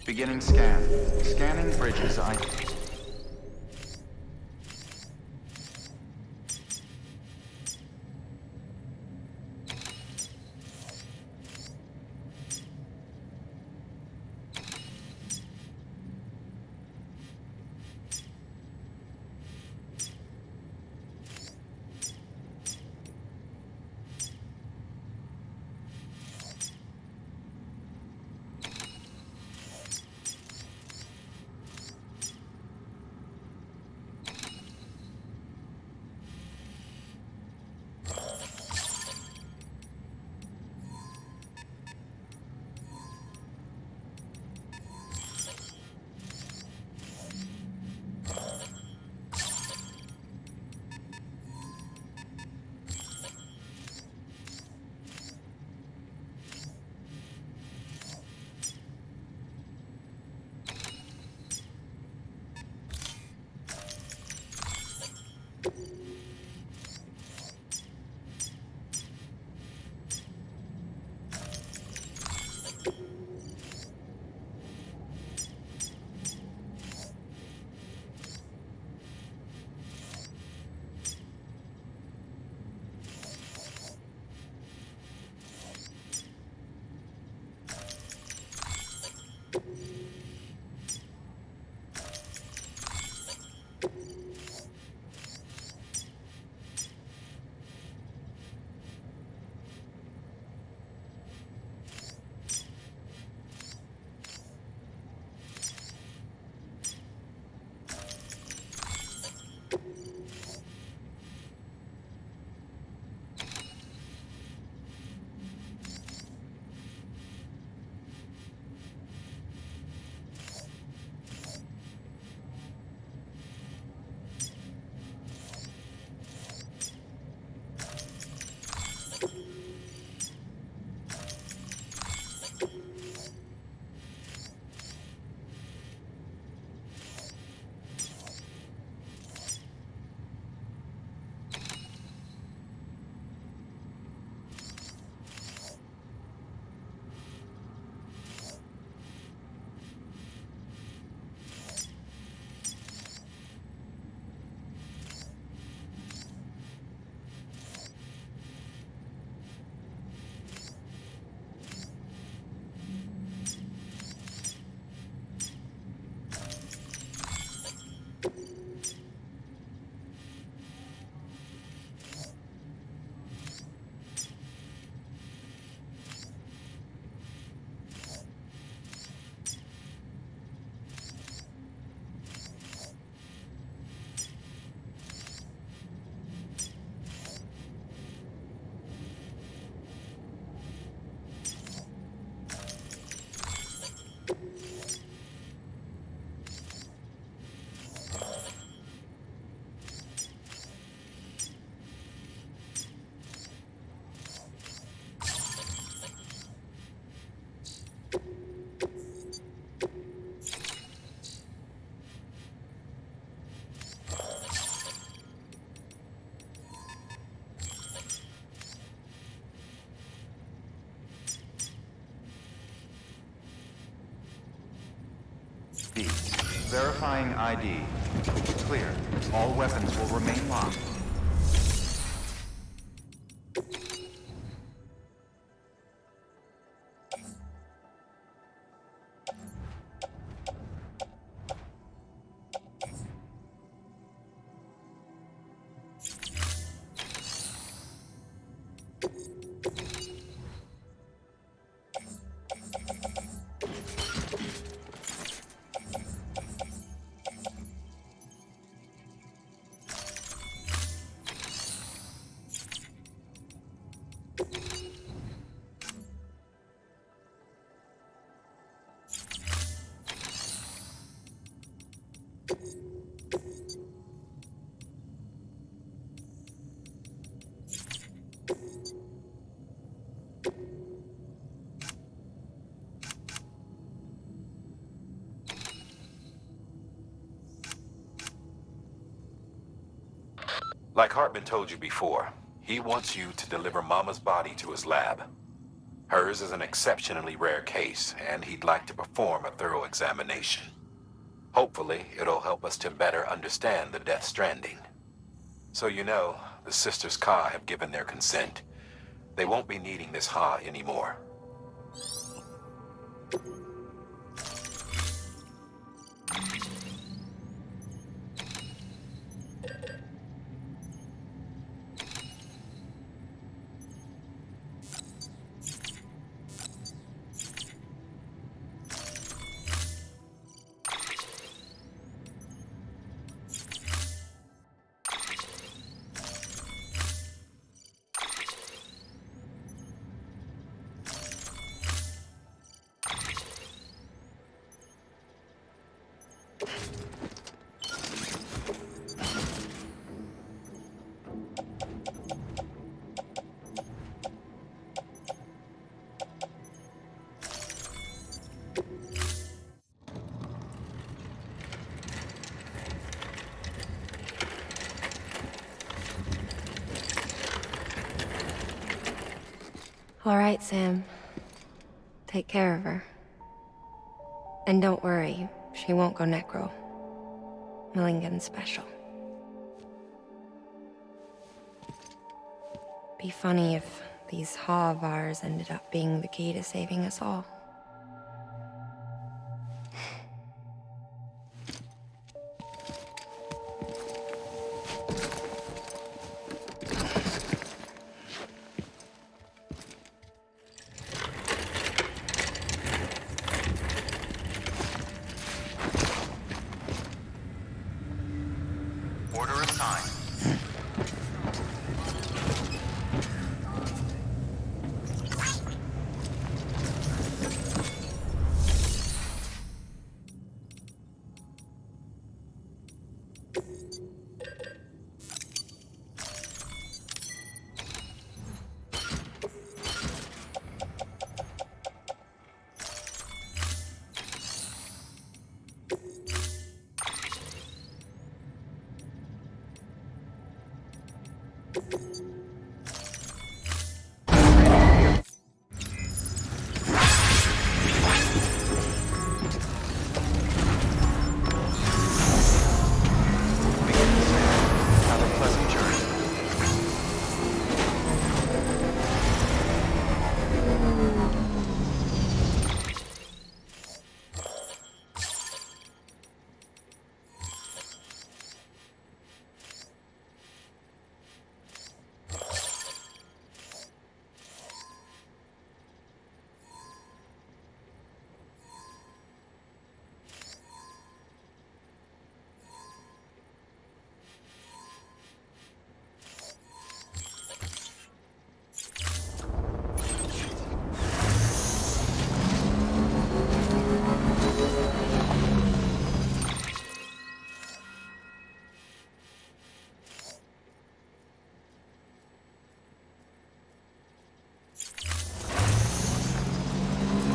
Beginning scan. Scanning bridges ID. B. Verifying ID. Clear. All weapons will remain locked. Like Hartman told you before, he wants you to deliver Mama's body to his lab. Hers is an exceptionally rare case, and he'd like to perform a thorough examination. Hopefully, it'll help us to better understand the death stranding. So you know, the sisters Ka have given their consent. They won't be needing this Ha anymore. All right, Sam. Take care of her. And don't worry, she won't go necro. Millingen's special. Be funny if these Ha of ours ended up being the key to saving us all. Order assigned. Have a pleasant journey.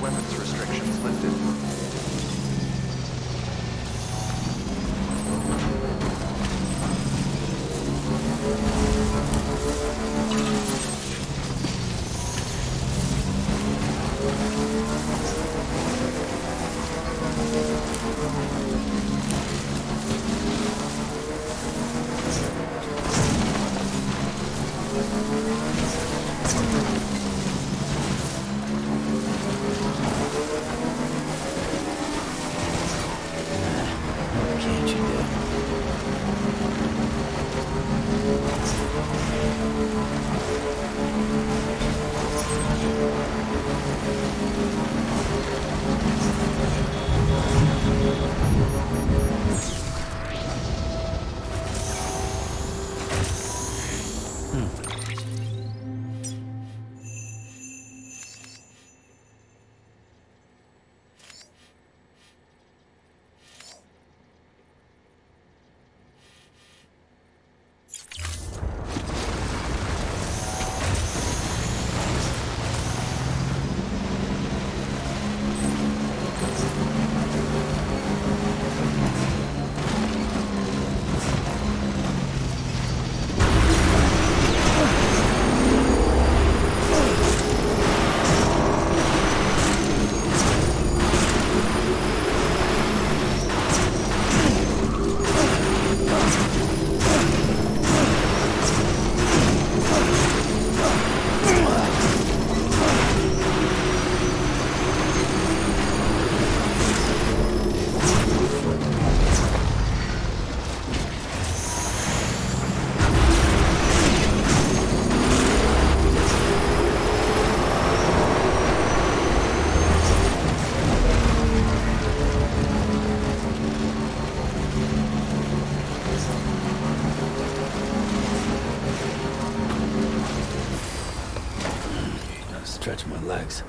Weapons restrictions lifted. Can't you do? Stretch my legs.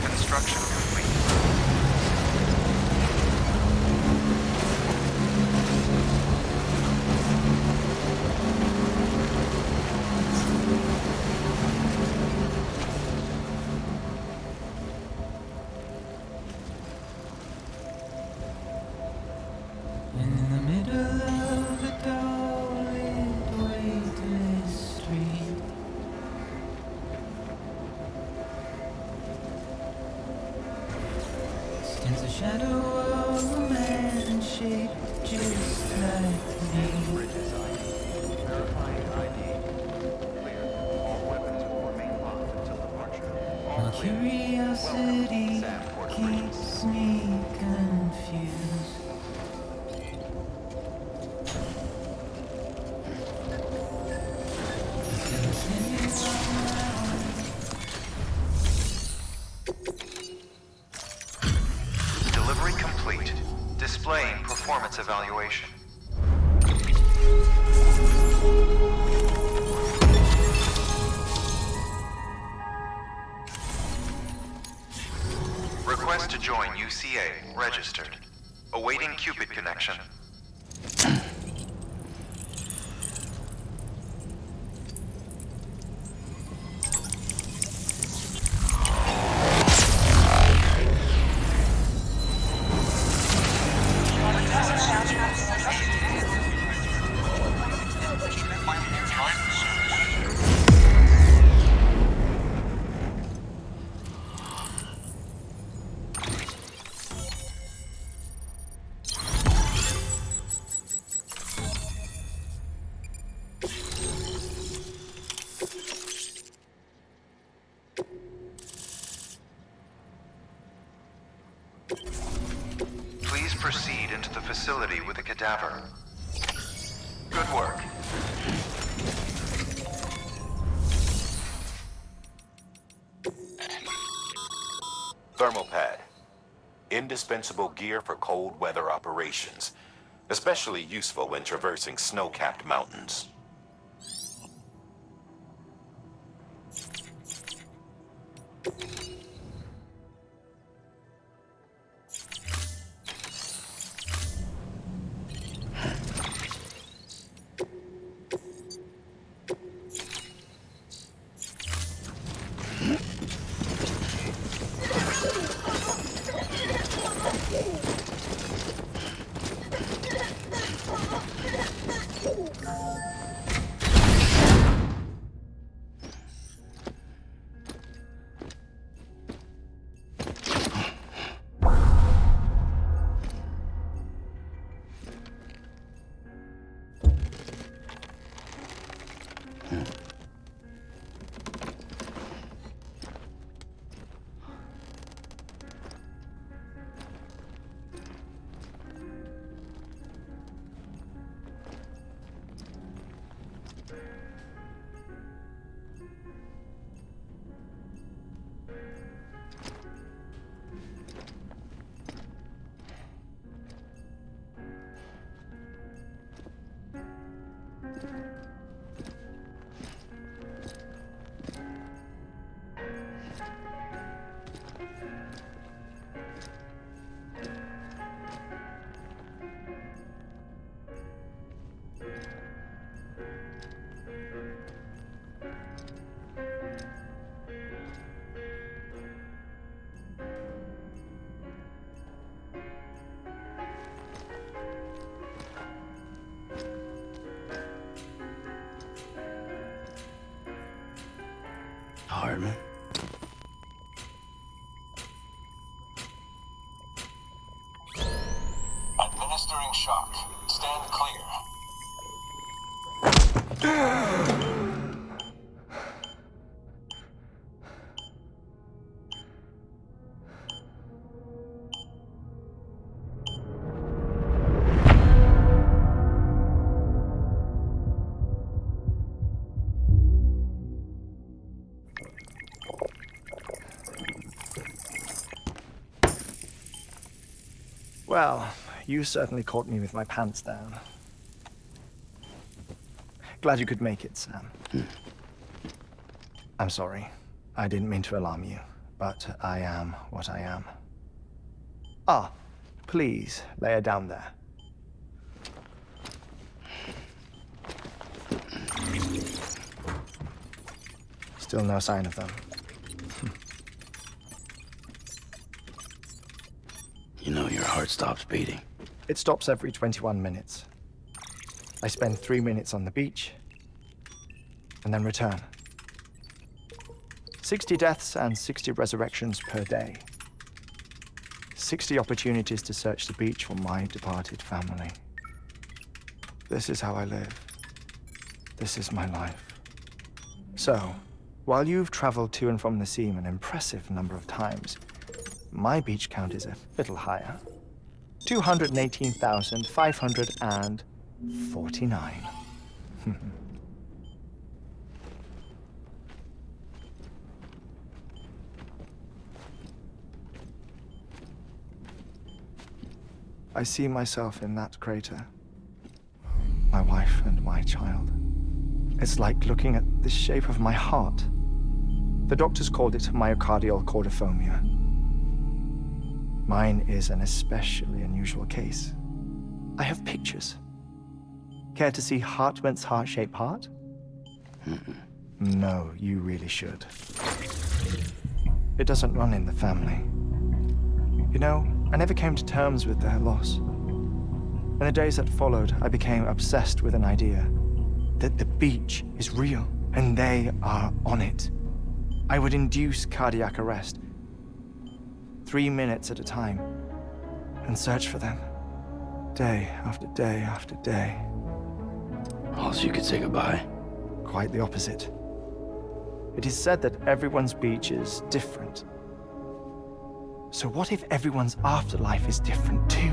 Construction complete. In the middle of a dull-lit, weightless street, stands the shadow of a man shaped just like me. Bridges ID. Verifying ID. Clear. All weapons will remain locked until departure. All My clear. curiosity Sam Port keeps me confused. Delivery complete. Displaying performance evaluation. Request to join UCA. Registered. Awaiting Cupid connection. Please proceed into the facility with a cadaver. Good work. Thermal pad. Indispensable gear for cold weather operations, especially useful when traversing snow-capped mountains. shock. Stand clear. Well, you certainly caught me with my pants down. Glad you could make it, Sam. I'm sorry. I didn't mean to alarm you, but I am what I am. Ah, please, lay her down there. Still no sign of them. You know your heart stops beating. It stops every 21 minutes. I spend 3 minutes on the beach, and then return. 60 deaths and 60 resurrections per day. 60 opportunities to search the beach for my departed family. This is how I live. This is my life. So, while you've traveled to and from the sea an impressive number of times, my beach count is a little higher. 218,549. I see myself in that crater. My wife and my child. It's like looking at the shape of my heart. The doctors called it myocardial chordophobia. Mine is an especially unusual case. I have pictures. Care to see Hartman's heart-shaped heart? No, you really should. It doesn't run in the family. You know, I never came to terms with their loss. In the days that followed, I became obsessed with an idea that the beach is real and they are on it. I would induce cardiac arrest, 3 minutes at a time, and search for them, day after day after day. Also, you could say goodbye. Quite the opposite. It is said that everyone's beach is different. So what if everyone's afterlife is different too?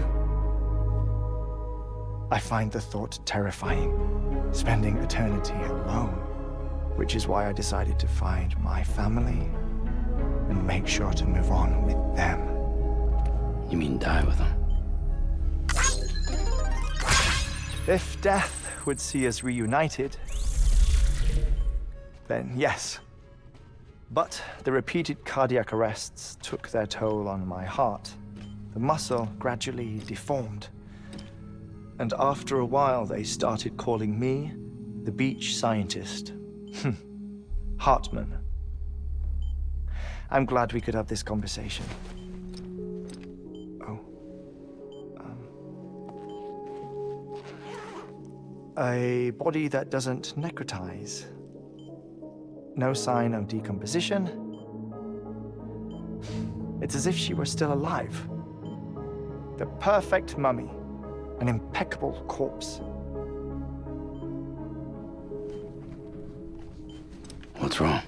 I find the thought terrifying, spending eternity alone, which is why I decided to find my family and make sure to move on with them. You mean die with them? If death would see us reunited, then yes. But the repeated cardiac arrests took their toll on my heart. The muscle gradually deformed. And after a while, they started calling me the beach scientist. Hartman. I'm glad we could have this conversation. Oh. A body that doesn't necrotize. No sign of decomposition. It's as if she were still alive. The perfect mummy. An impeccable corpse. What's wrong?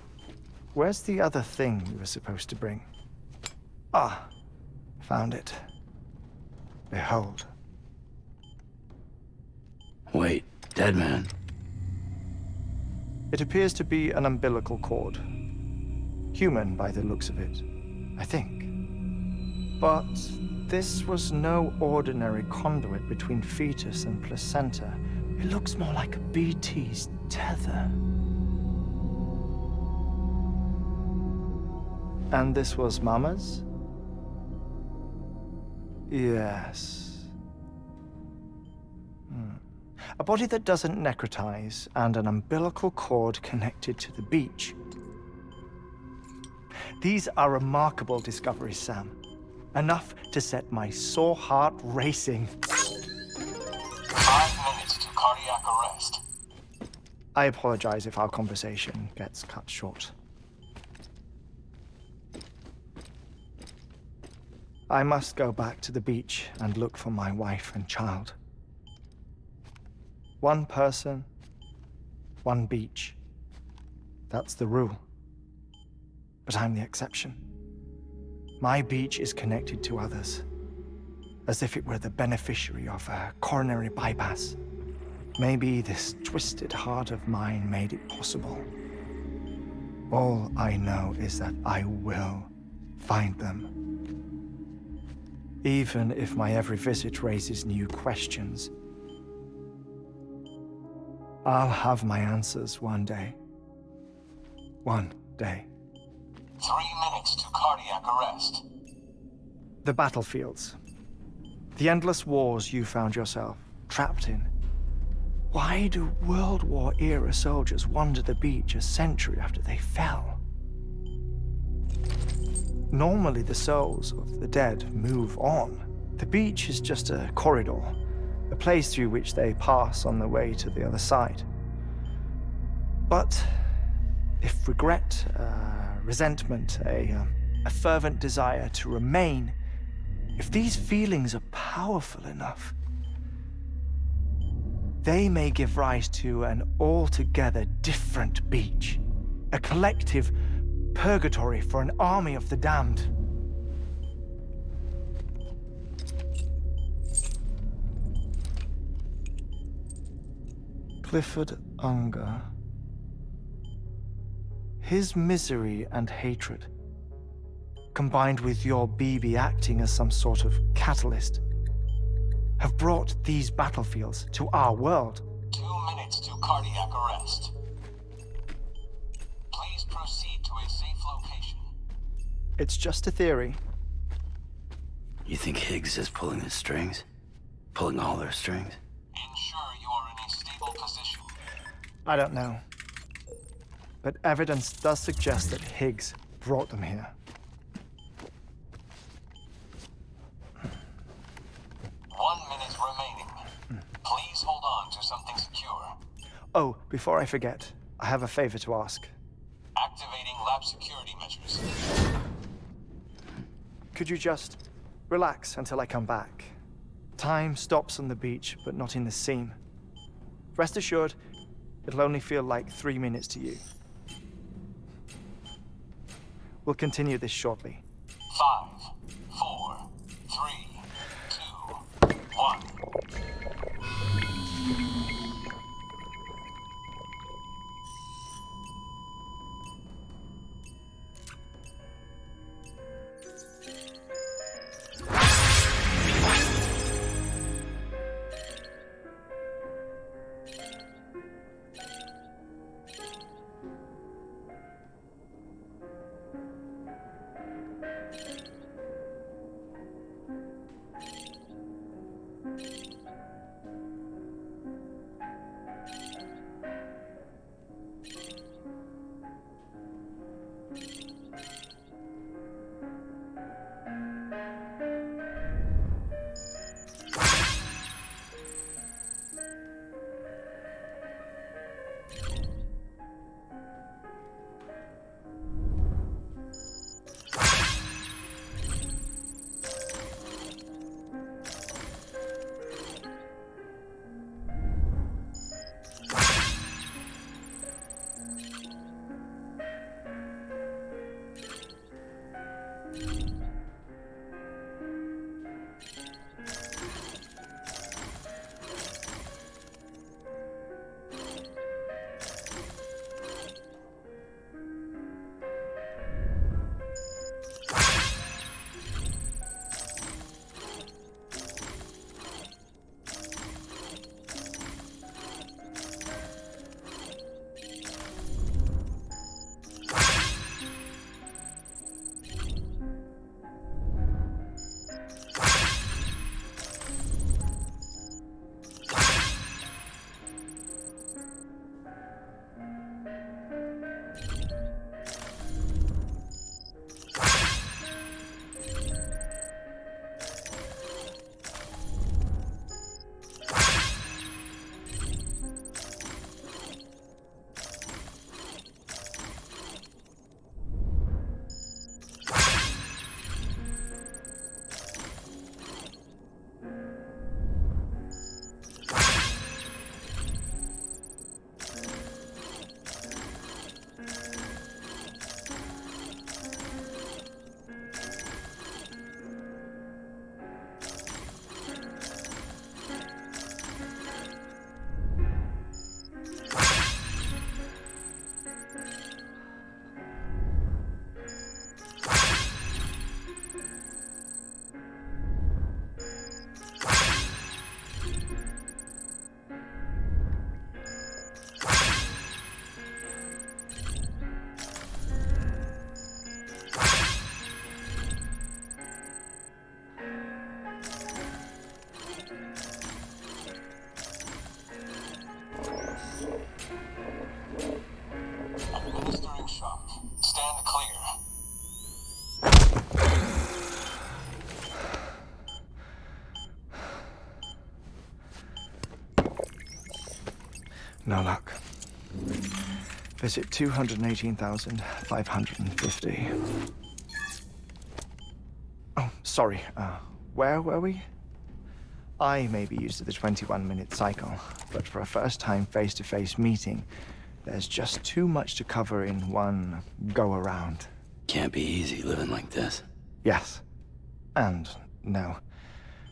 Where's the other thing you were supposed to bring? Ah, found it. Behold. Wait, dead man. It appears to be an umbilical cord. Human by the looks of it, I think. But this was no ordinary conduit between fetus and placenta. It looks more like a BT's tether. And this was Mama's? Yes. A body that doesn't necrotize and an umbilical cord connected to the beach. These are remarkable discoveries, Sam. Enough to set my sore heart racing. 5 minutes to cardiac arrest. I apologize if our conversation gets cut short. I must go back to the beach and look for my wife and child. One person, one beach. That's the rule. But I'm the exception. My beach is connected to others, as if it were the beneficiary of a coronary bypass. Maybe this twisted heart of mine made it possible. All I know is that I will find them. Even if my every visit raises new questions, I'll have my answers one day. One day. 3 minutes to cardiac arrest. The battlefields. The endless wars you found yourself trapped in. Why do World War-era soldiers wander the beach a century after they fell? Normally, the souls of the dead move on. The beach is just a corridor, a place through which they pass on the way to the other side. But if regret, resentment, a fervent desire to remain, if these feelings are powerful enough, they may give rise to an altogether different beach, a collective purgatory for an army of the damned. Clifford Unger. His misery and hatred, combined with your BB acting as some sort of catalyst, have brought these battlefields to our world. 2 minutes to cardiac arrest. Please proceed to a safe location. It's just a theory. You think Higgs is pulling the strings? Pulling all their strings? Ensure you are in a stable position. I don't know. But evidence does suggest that Higgs brought them here. 1 minute remaining. Please hold on to something secure. Oh, before I forget, I have a favor to ask. Activating lab security measures. Could you just relax until I come back? Time stops on the beach, but not in the scene. Rest assured, it'll only feel like 3 minutes to you. We'll continue this shortly. 5, 4, 3, 2, 1. No luck. Visit 218,550. Oh, sorry. Where were we? I may be used to the 21-minute cycle, but for a first-time face-to-face meeting, there's just too much to cover in one go-around. Can't be easy living like this. Yes. And no.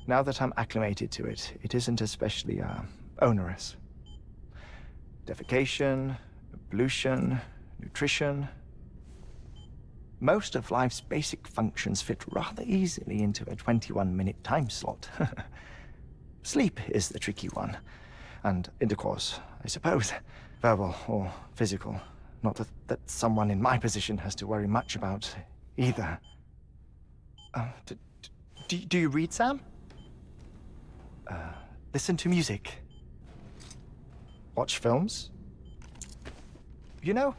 Now that I'm acclimated to it, it isn't especially, onerous. Defecation, ablution, nutrition. Most of life's basic functions fit rather easily into a 21-minute time slot. Sleep is the tricky one. And intercourse, I suppose. Verbal or physical. Not that someone in my position has to worry much about either. Do you read, Sam? Listen to music. Watch films. You know,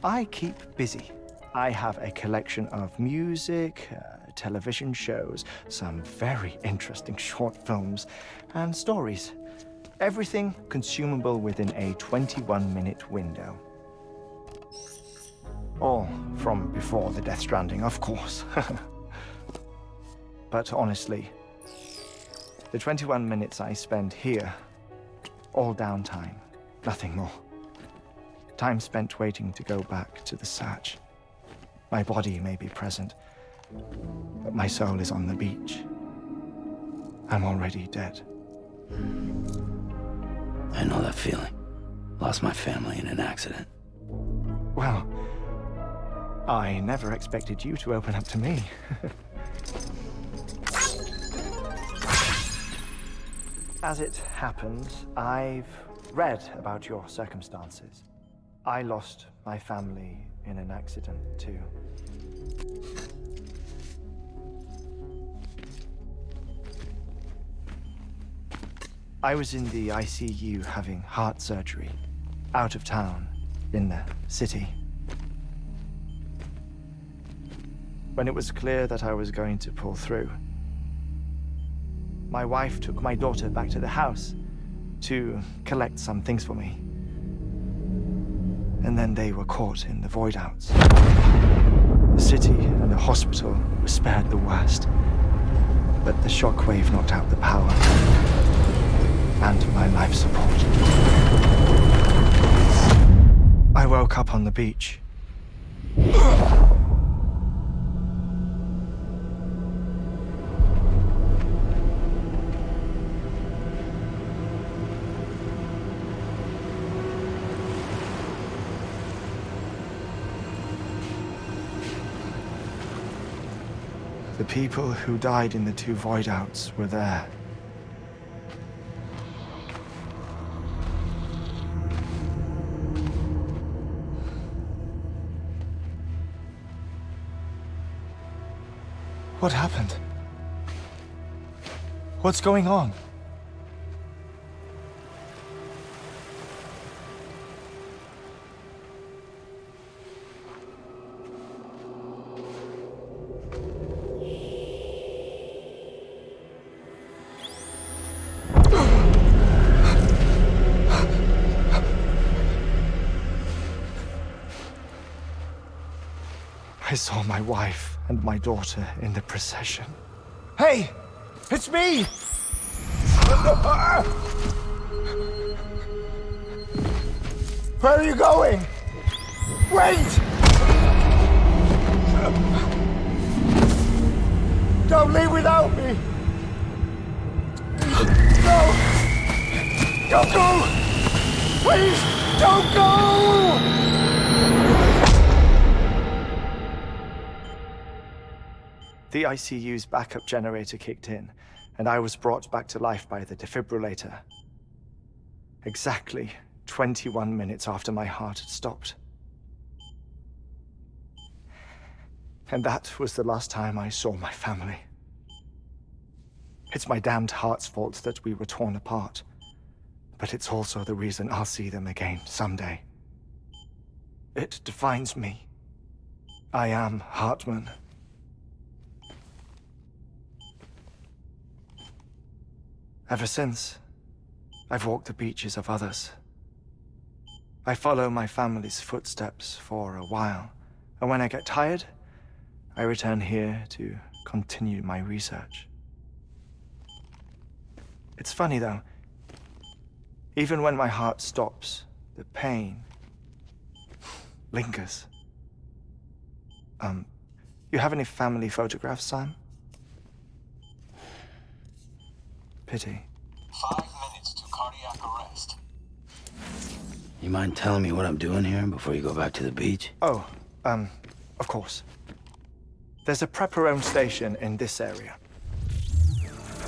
I keep busy. I have a collection of music, television shows, some very interesting short films, and stories. Everything consumable within a 21-minute window. All from before the Death Stranding, of course. But honestly, the 21 minutes I spend here, all downtime, nothing more. Time spent waiting to go back to the search. My body may be present, but my soul is on the beach. I'm already dead. I know that feeling. Lost my family in an accident. Well, I never expected you to open up to me. As it happens, I've read about your circumstances. I lost my family in an accident, too. I was in the ICU having heart surgery, out of town, in the city. When it was clear that I was going to pull through, my wife took my daughter back to the house to collect some things for me. And then they were caught in the void outs. The city and the hospital were spared the worst, but the shockwave knocked out the power and my life support. I woke up on the beach. The people who died in the two void outs were there. What happened? What's going on? I saw my wife and my daughter in the procession. Hey! It's me! Where are you going? Wait! Don't leave without me! No! Don't go! Please, don't go! The ICU's backup generator kicked in, and I was brought back to life by the defibrillator. Exactly 21 minutes after my heart had stopped. And that was the last time I saw my family. It's my damned heart's fault that we were torn apart, but it's also the reason I'll see them again someday. It defines me. I am Hartman. Ever since, I've walked the beaches of others, I follow my family's footsteps for a while, and when I get tired, I return here to continue my research. It's funny though, even when my heart stops, the pain lingers. You have any family photographs, Sam? Pity. 5 minutes to cardiac arrest. You mind telling me what I'm doing here before you go back to the beach? Oh, of course. There's a prepper-owned station in this area.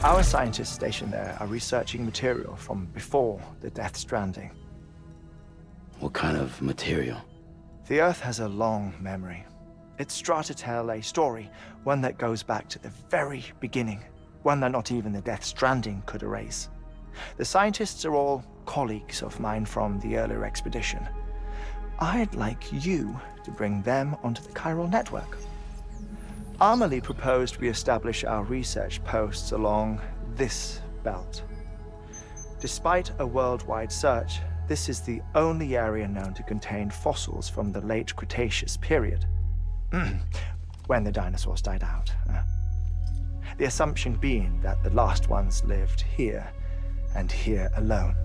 Our scientists stationed there are researching material from before the Death Stranding. What kind of material? The Earth has a long memory. It's trying to tell a story, one that goes back to the very beginning, one that not even the Death Stranding could erase. The scientists are all colleagues of mine from the earlier expedition. I'd like you to bring them onto the chiral network. Amelie proposed we establish our research posts along this belt. Despite a worldwide search, this is the only area known to contain fossils from the late Cretaceous period, when the dinosaurs died out. The assumption being that the last ones lived here, and here alone.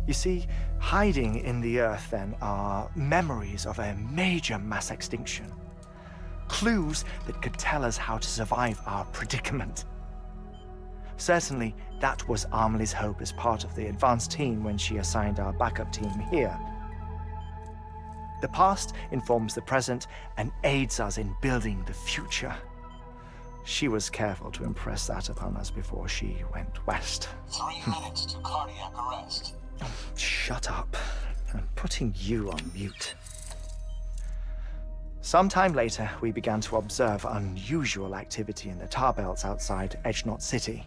You see, hiding in the Earth then are memories of a major mass extinction. Clues that could tell us how to survive our predicament. Certainly, that was Amelie's hope as part of the advanced team when she assigned our backup team here. The past informs the present and aids us in building the future. She was careful to impress that upon us before she went west. 3 minutes to cardiac arrest. Shut up. I'm putting you on mute. Sometime later, we began to observe unusual activity in the tar belts outside Edgenot City.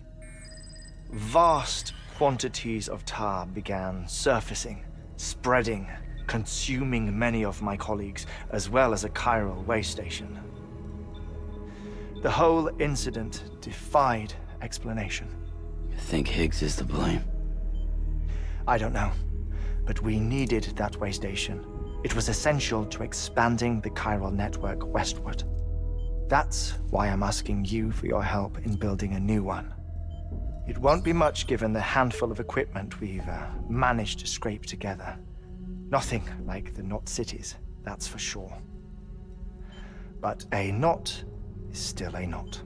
Vast quantities of tar began surfacing, spreading, consuming many of my colleagues, as well as a chiral way station. The whole incident defied explanation. You think Higgs is to blame? I don't know, but we needed that way station. It was essential to expanding the chiral network westward. That's why I'm asking you for your help in building a new one. It won't be much given the handful of equipment we've managed to scrape together. Nothing like the knot cities, that's for sure. But a knot is still a knot.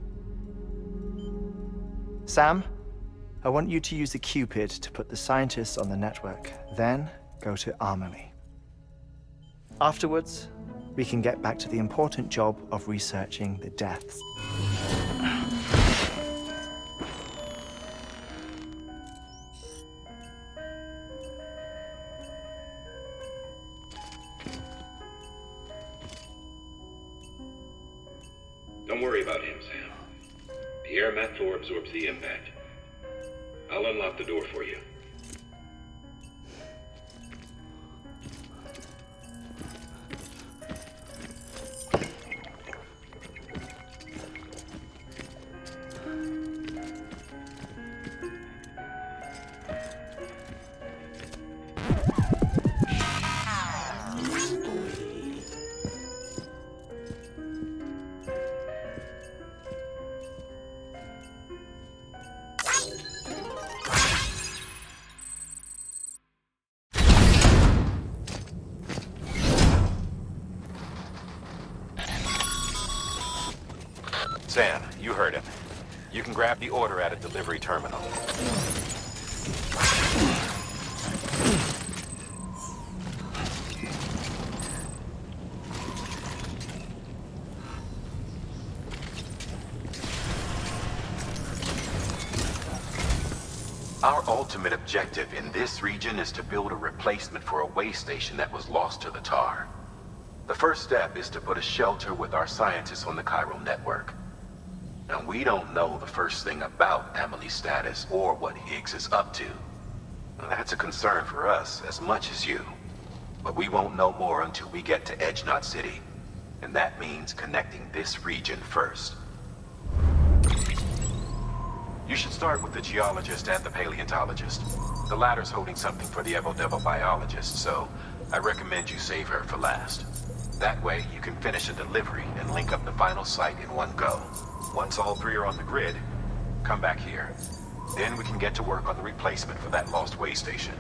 Sam, I want you to use the Cupid to put the scientists on the network, then go to Amelie. Afterwards, we can get back to the important job of researching the deaths. Don't worry about him, Sam. The air mat floor absorbs the impact. I'll unlock the door for you. Sam, you heard him. You can grab the order at a delivery terminal. Our ultimate objective in this region is to build a replacement for a way station that was lost to the tar. The first step is to put a shelter with our scientists on the chiral network. Now, we don't know the first thing about Amelie's status or what Higgs is up to. Now, that's a concern for us as much as you. But we won't know more until we get to Edgenot City. And that means connecting this region first. You should start with the geologist and the paleontologist. The latter's holding something for the evo-devo biologist, so I recommend you save her for last. That way, you can finish a delivery and link up the final site in one go. Once all three are on the grid, come back here. Then we can get to work on the replacement for that lost way station.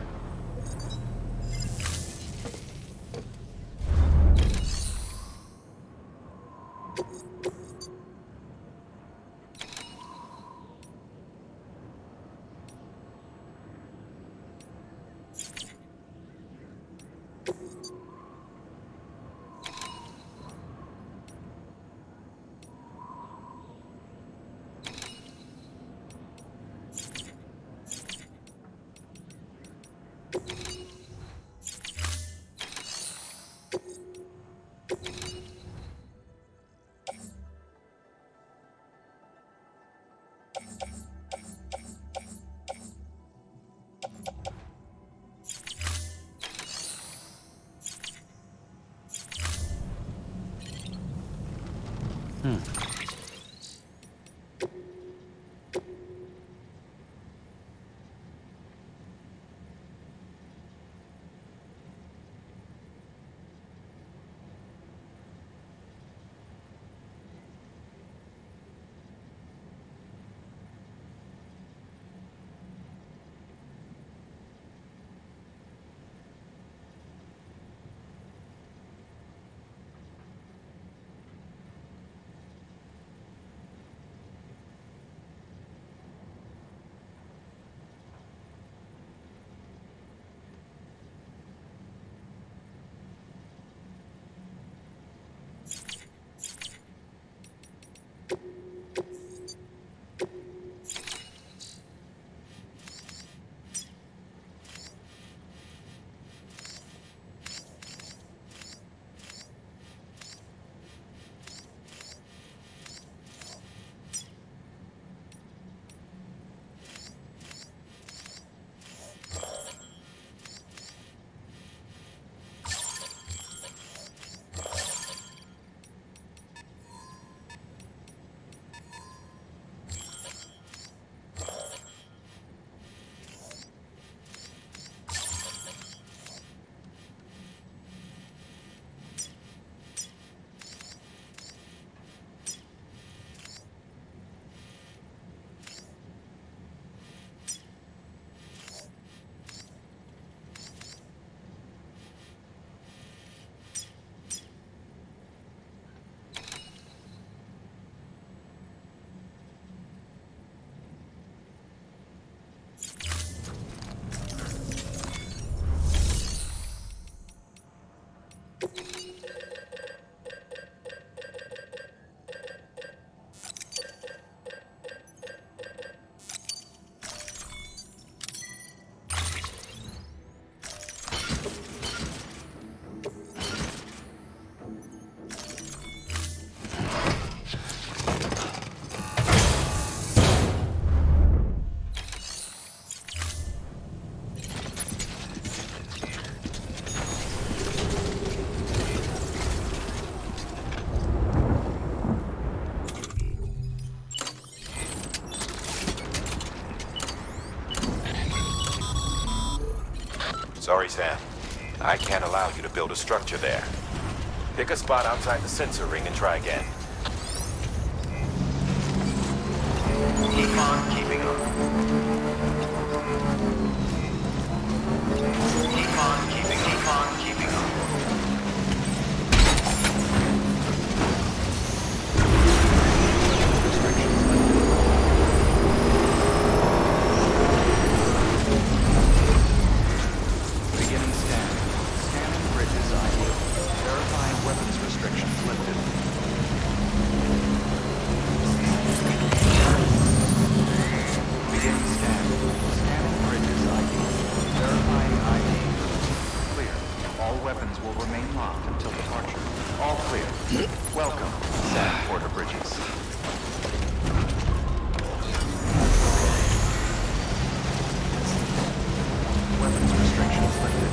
Sorry, Sam. I can't allow you to build a structure there. Pick a spot outside the sensor ring and try again. Keep on keeping up. Keep on keeping up. Beginning scan. Scanning bridges ID. Verifying weapons restrictions lifted. Beginning scan. Scanning bridges ID. Verifying ID. Clear. All weapons will remain locked until departure. All clear. Welcome, Sam Porter Bridges. Weapons restrictions lifted.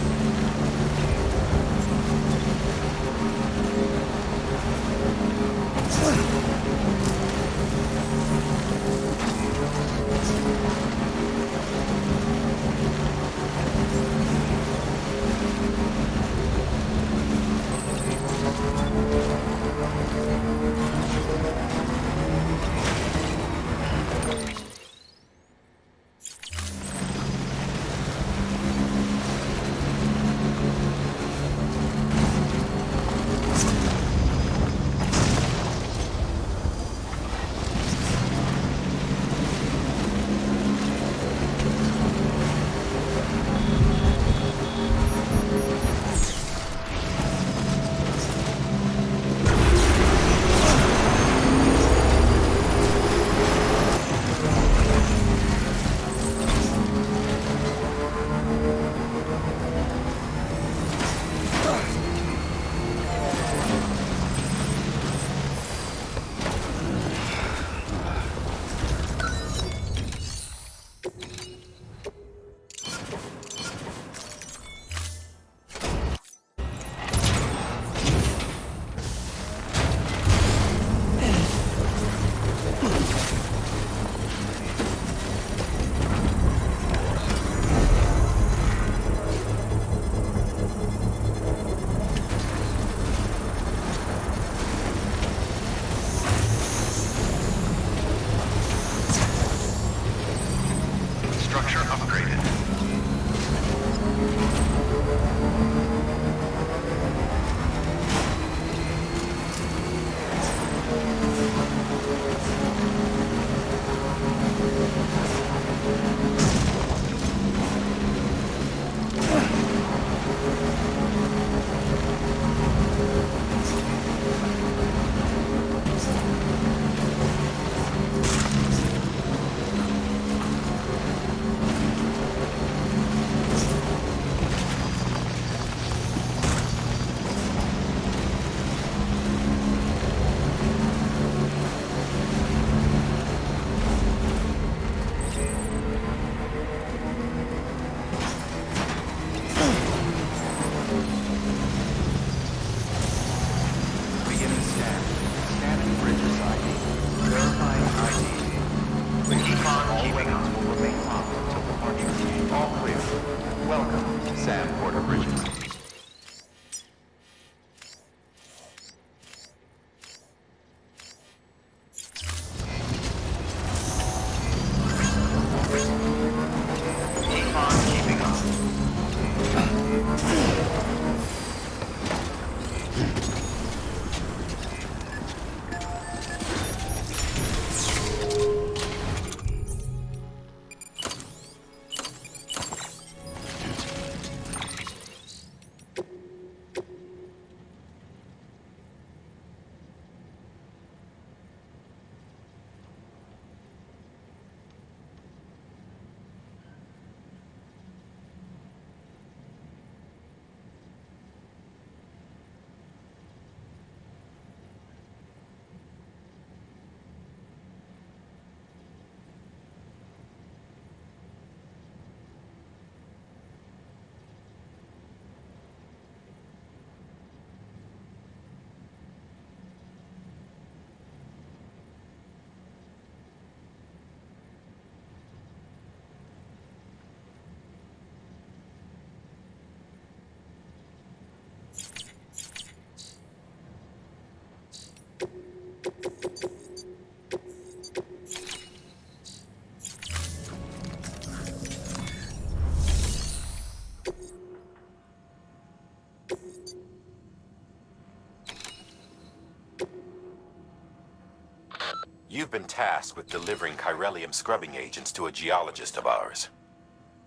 You've been tasked with delivering chiralium scrubbing agents to a geologist of ours.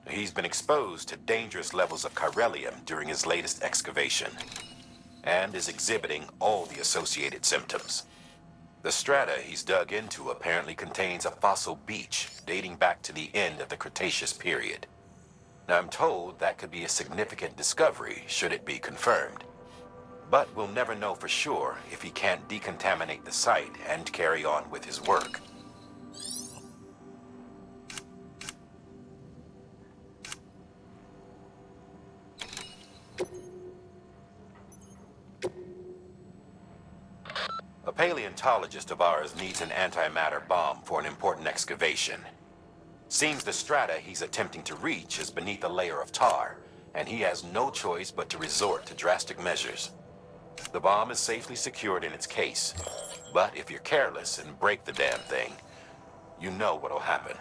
He's been exposed to dangerous levels of chiralium during his latest excavation, and is exhibiting all the associated symptoms. The strata he's dug into apparently contains a fossil beach dating back to the end of the Cretaceous period. Now, I'm told that could be a significant discovery should it be confirmed. But we'll never know for sure if he can't decontaminate the site and carry on with his work. A paleontologist of ours needs an antimatter bomb for an important excavation. Seems the strata he's attempting to reach is beneath a layer of tar, and he has no choice but to resort to drastic measures. The bomb is safely secured in its case, but if you're careless and break the damn thing, you know what'll happen.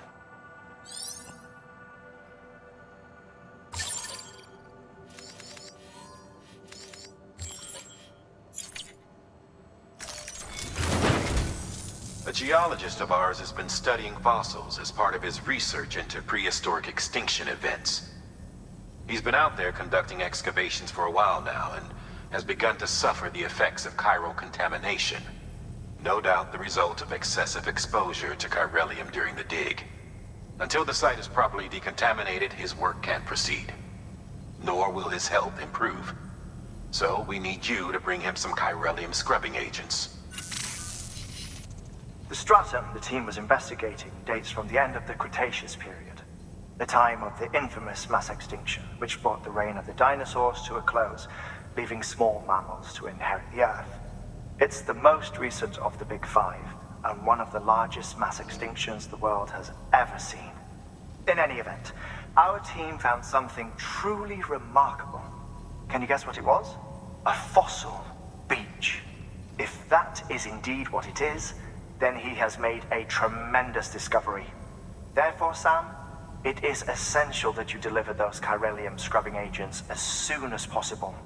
A geologist of ours has been studying fossils as part of his research into prehistoric extinction events. He's been out there conducting excavations for a while now and has begun to suffer the effects of chiral contamination. No doubt the result of excessive exposure to chiralium during the dig. Until the site is properly decontaminated, his work can't proceed. Nor will his health improve. So we need you to bring him some chiralium scrubbing agents. The stratum the team was investigating dates from the end of the Cretaceous period, the time of the infamous mass extinction, which brought the reign of the dinosaurs to a close, leaving small mammals to inherit the Earth. It's the most recent of the Big Five, and one of the largest mass extinctions the world has ever seen. In any event, our team found something truly remarkable. Can you guess what it was? A fossil beach. If that is indeed what it is, then he has made a tremendous discovery. Therefore, Sam, it is essential that you deliver those chiralium scrubbing agents as soon as possible.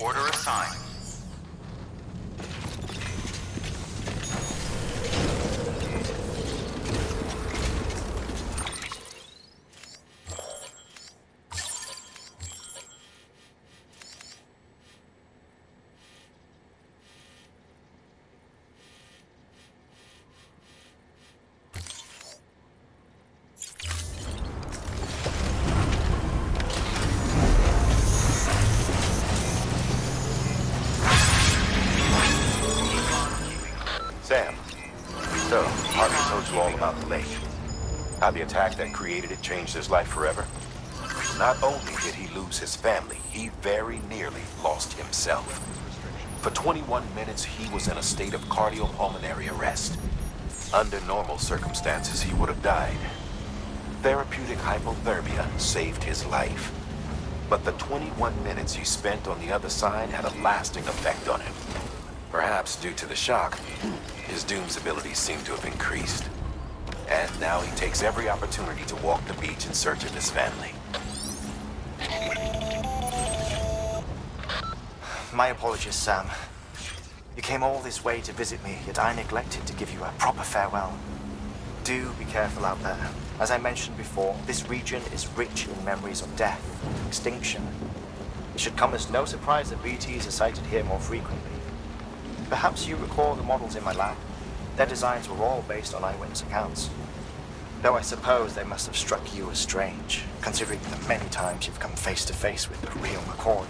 Order assigned. Sam, so, Harvey told you all about the lake. How the attack that created it changed his life forever. Not only did he lose his family, he very nearly lost himself. For 21 minutes, he was in a state of cardiopulmonary arrest. Under normal circumstances, he would have died. Therapeutic hypothermia saved his life. But the 21 minutes he spent on the other side had a lasting effect on him. Perhaps due to the shock, his Doom's abilities seem to have increased. And now he takes every opportunity to walk the beach in search of his family. My apologies, Sam. You came all this way to visit me, yet I neglected to give you a proper farewell. Do be careful out there. As I mentioned before, this region is rich in memories of death, extinction. It should come as no surprise that BTs are sighted here more frequently. Perhaps you recall the models in my lab. Their designs were all based on eyewitness accounts. Though I suppose they must have struck you as strange, considering the many times you've come face to face with the real McCoy.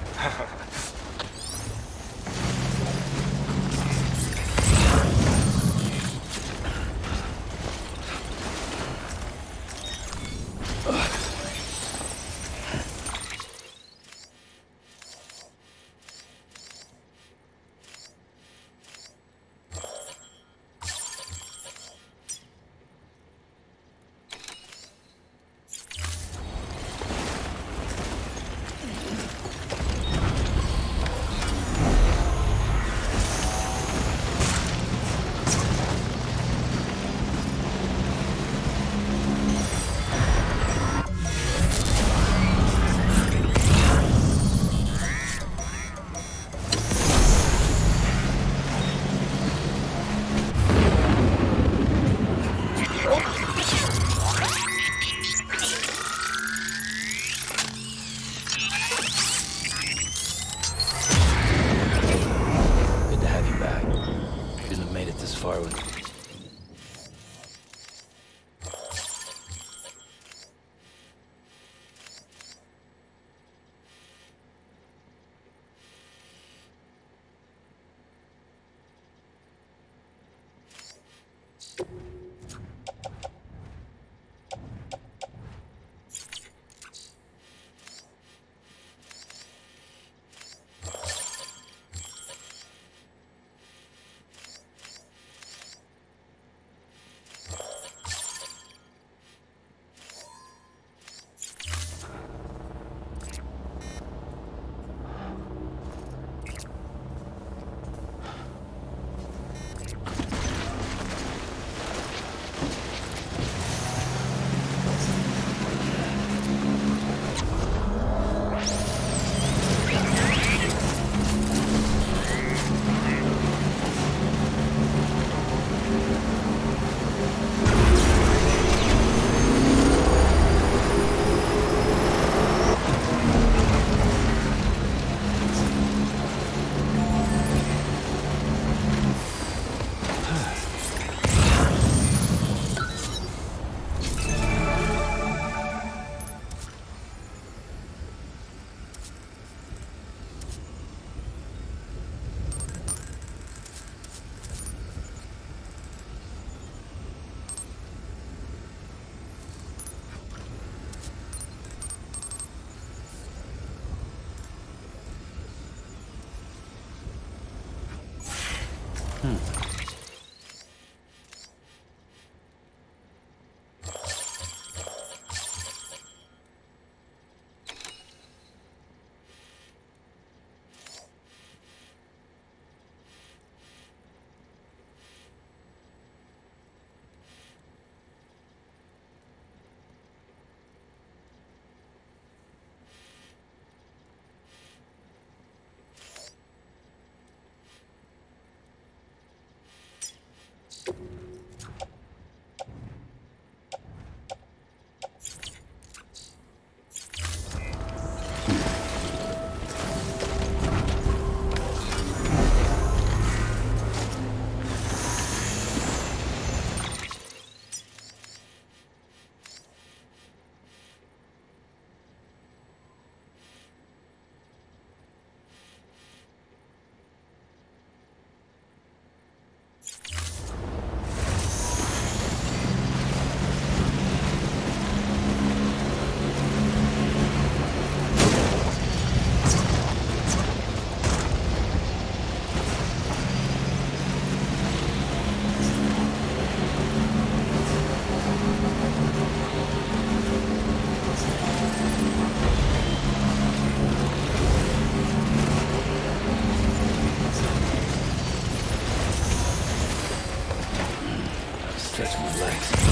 Stretch my legs.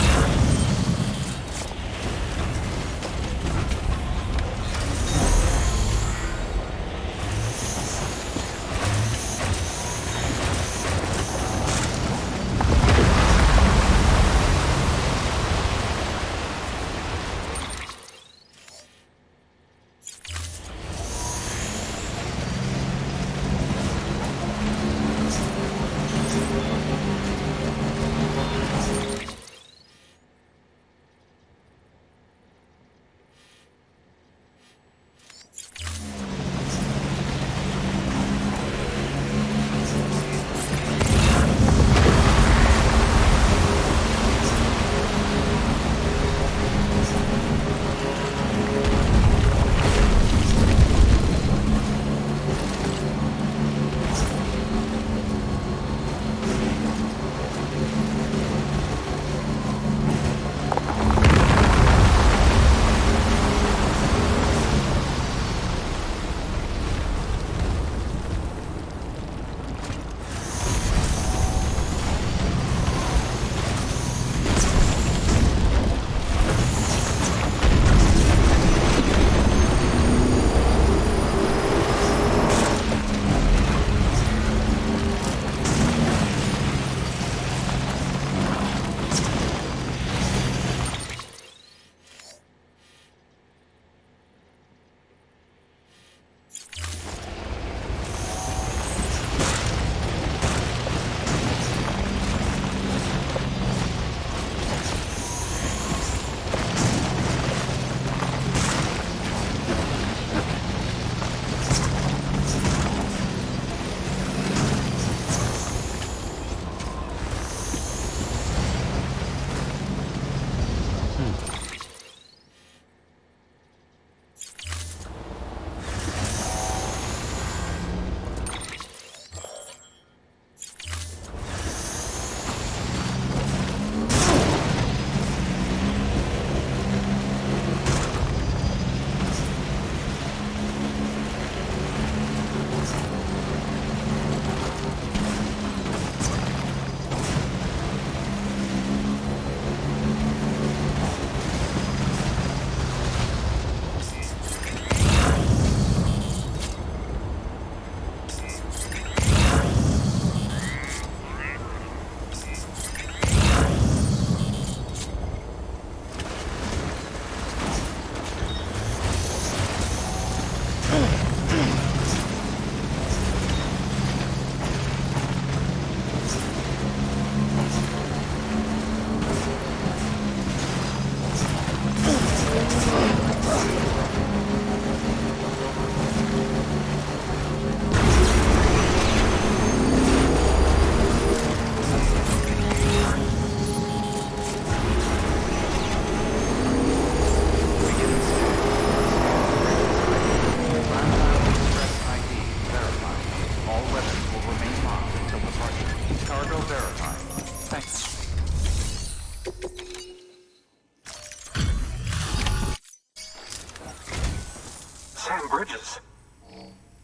bridges.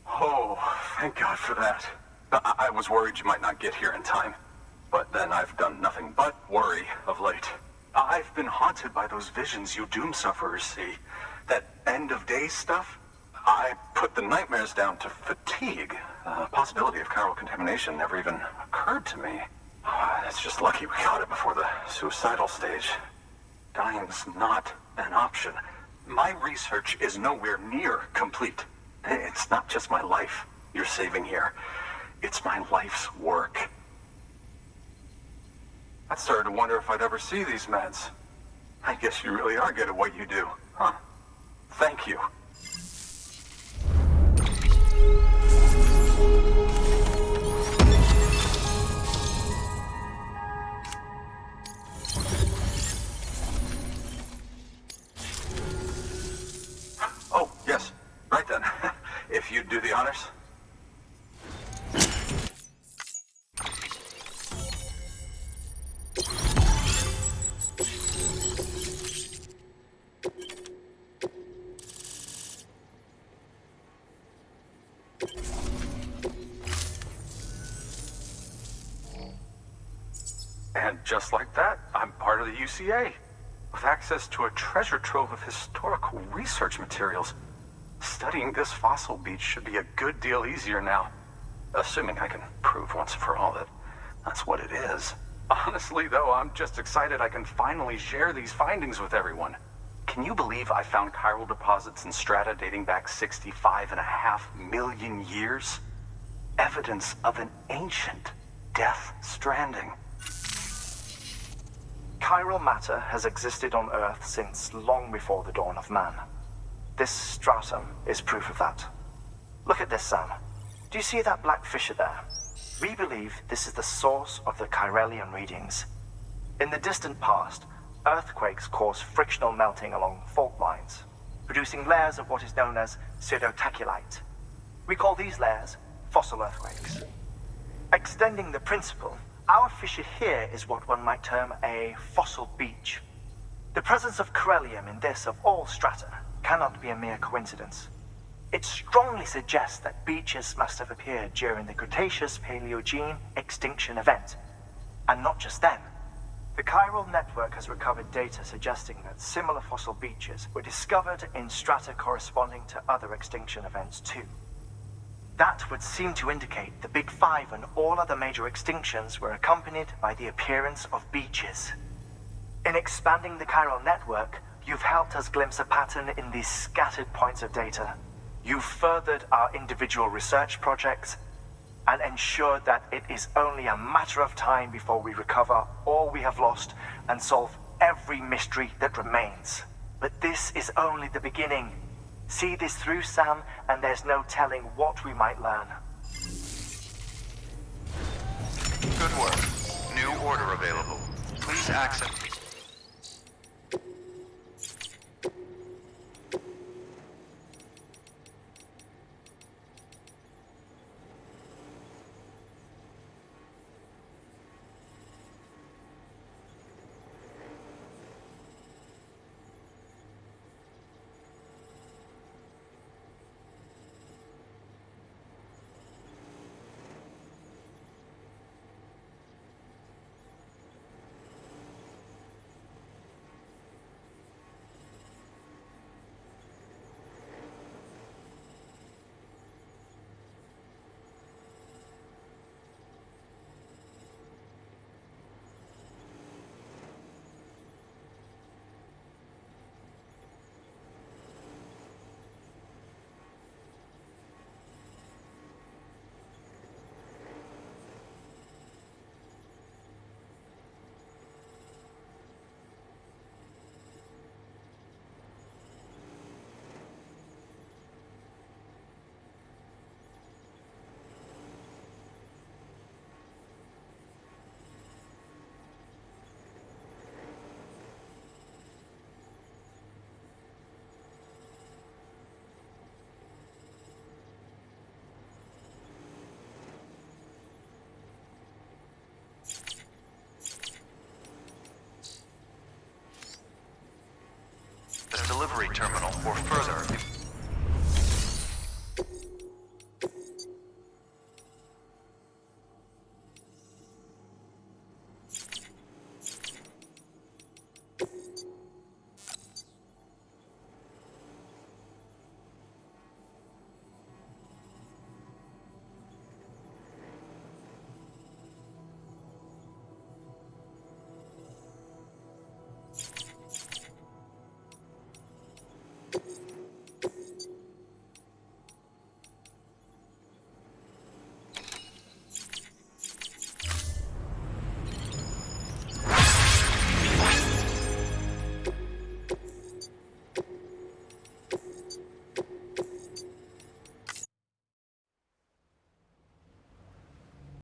Oh, thank God for that. I was worried you might not get here in time. But then I've done nothing but worry of late. I've been haunted by those visions you Doom sufferers see. That end-of-days stuff. I put the nightmares down to fatigue. The possibility of chiral contamination never even occurred to me. It's just lucky we caught it before the suicidal stage. Dying's not an option. My research is nowhere near complete. It's not just my life you're saving here. It's my life's work. I started to wonder if I'd ever see these meds. I guess you really are good at what you do, huh? Thank you. Oh, yes. Right then. If you'd do the honors. And just like that, I'm part of the UCA, with access to a treasure trove of historical research materials. Studying this fossil beach should be a good deal easier now, assuming I can prove once and for all that that's what it is. Honestly, though, I'm just excited I can finally share these findings with everyone. Can you believe I found chiral deposits in strata dating back 65.5 million years? Evidence of an ancient death stranding. Chiral matter has existed on Earth since long before the dawn of man. This stratum is proof of that. Look at this, Sam. Do you see that black fissure there? We believe this is the source of the Chiralian readings. In the distant past, earthquakes cause frictional melting along fault lines, producing layers of what is known as pseudotachylite. We call these layers fossil earthquakes. Extending the principle, our fissure here is what one might term a fossil beach. The presence of Chiralium in this of all strata cannot be a mere coincidence. It strongly suggests that beaches must have appeared during the Cretaceous-Paleogene extinction event. And not just then. The chiral network has recovered data suggesting that similar fossil beaches were discovered in strata corresponding to other extinction events too. That would seem to indicate the Big Five and all other major extinctions were accompanied by the appearance of beaches. In expanding the chiral network, you've helped us glimpse a pattern in these scattered points of data. You've furthered our individual research projects and ensured that it is only a matter of time before we recover all we have lost and solve every mystery that remains. But this is only the beginning. See this through, Sam, and there's no telling what we might learn. Good work. New order available. Please accept. Delivery terminal for further